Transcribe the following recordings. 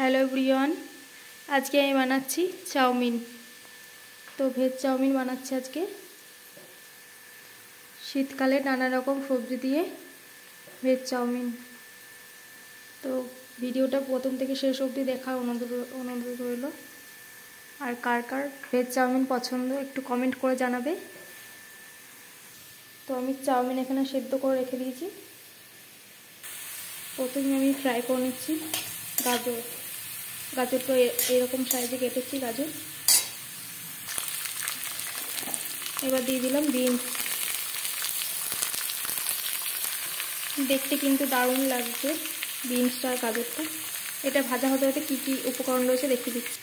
Hello everyone, आज के আমি বানাচ্ছি চাউমিন। তো ভেজ চাউমিন বানাচ্ছি আজকে। শীতকালে নানা রকম সবজি দিয়ে ভেজ চাউমিন। তো ভিডিওটা প্রথম থেকে শেষ অবধি দেখার অনুরোধ রইল। আর কার কার ভেজ চাউমিন পছন্দ একটু কমেন্ট করে জানাবে। তো আমি চাউমিন এখানে সেদ্ধ করে রেখে দিয়েছি। প্রথমে আমি ফ্রাই করে নিচ্ছি গাজরটা এরকম সাইজে কেটেছি গাজর। এবার দিয়ে দিলাম বিনস। দেখতে কিন্তু দারুণ লাগছে বিনসটা আর গাজরটা। এটা ভাজা হতে হতে কী কী উপকরণ রয়েছে দেখিয়ে দিচ্ছি।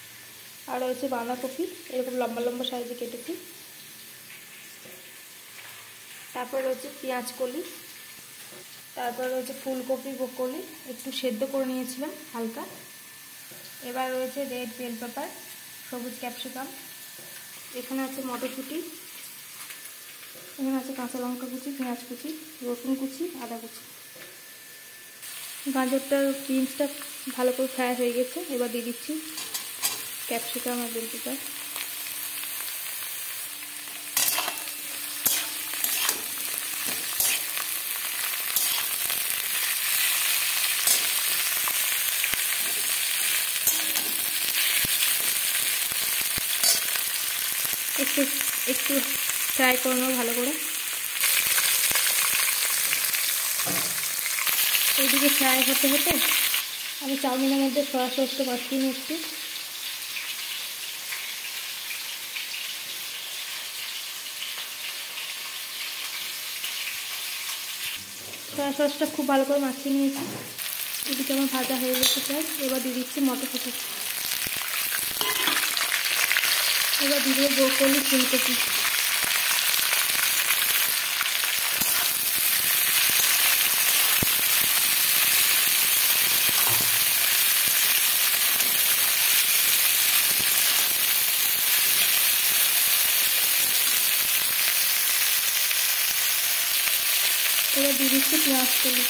আর রয়েছে বাঁধাকপি, এরকম লম্বা লম্বা সাইজে কেটেছি। তারপর রয়েছে পেঁয়াজ কলি, তারপর রয়েছে ফুলকপি ব্রোকলি একটু সেদ্ধ করে নিয়েছিলাম হালকা। এবার রয়েছে রেড বেল পেপার, সবুজ ক্যাপসিকাম, এখানে আছে মটরশুঁটি, এখানে আছে কাঁচা লঙ্কা কুচি, পেঁয়াজ কুচি, রসুন কুচি, আদা কুচি। গাজরটার বিনসটা ভালো করে ফ্রাই হয়ে গেছে। এবার দিয়ে দিচ্ছি ক্যাপসিকাম আর বেল পেপার। একটু ফ্রাই করে নেব ভালো করে। এইদিকে ফ্রাই হতে হতে আমি চাউমিনের মধ্যে সয়া সসটা মাখিয়ে নিচ্ছি। সয়া সসটা খুব ভালো করে মাখিয়ে নিয়েছি। এদিকে আমার ভাজা হয়ে গেছে প্রায়। এবার দিয়ে দিচ্ছি মটরশুঁটি, এবার দিয়ে দেবো ব্রোকলি, ফুলকপি, এবার দিয়ে দিচ্ছি পেঁয়াজ কলি।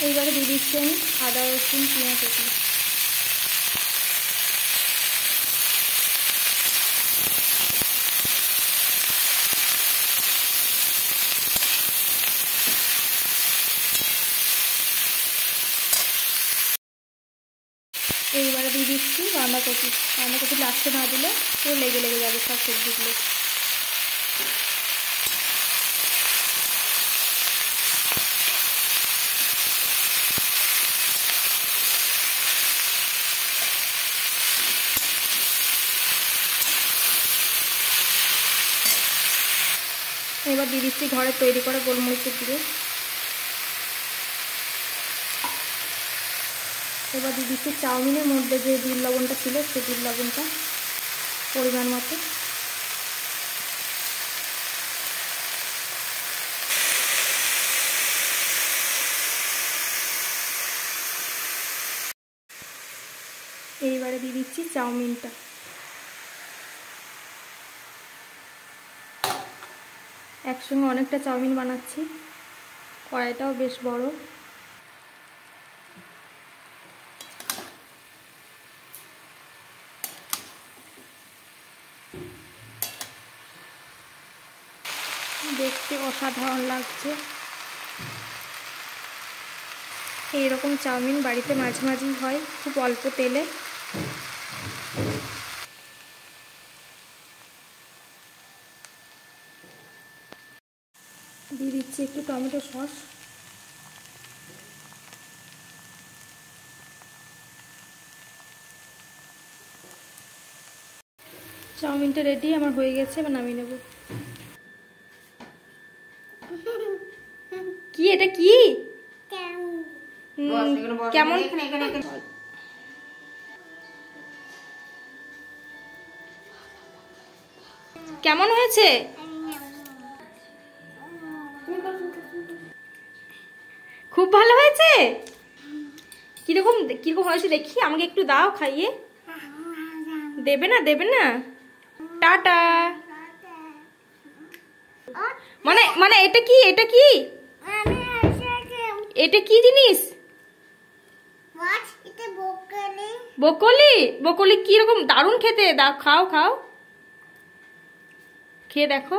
এইবারে দিয়ে দিচ্ছি আমি আদা রসুন পেঁয়াজ কুচি। এইবারে দিয়ে দিচ্ছি বাঁধাকপি লাস্টে না দিলে পুরো লেগে যাবে সব সবজিগুলো। এবার দিয়ে দিচ্ছি ঘরে তৈরি করা গোলমরিচের গুঁড়ো। এবার দিয়ে দিচ্ছি চাউমিনের মধ্যে যে বিট লবণটা ছিল সেই বিট লবণটা পরিমাণ মতো। এইবারে দিয়ে দিচ্ছি চাউমিনটা। একসঙ্গে অনেকটা চাউমিন বানাচ্ছি, কড়াইটাও বেশ বড়। দেখতে অসাধারণ লাগছে। এইরকম চাউমিন বাড়িতে মাঝে মাঝেই হয়, খুব অল্প তেলে। দিয়ে দিচ্ছি একটু টমেটো সস। চাউমিনটা রেডি আমার হয়ে গেছে, এবার নামিয়ে নেব। কি এটা কি কেমন কেমন হয়েছে? খুব ভালো হয়েছে। কিরকম কিরকম হয়েছে দেখি, আমাকে একটু দাও খাইয়ে। দেবে না, দেবে না। টাটা। মানে মানে এটা কি, এটা কি, এটা কি জিনিস? বকলি। বকলি কি রকম দারুণ খেতে। খাও খাও, খেয়ে দেখো।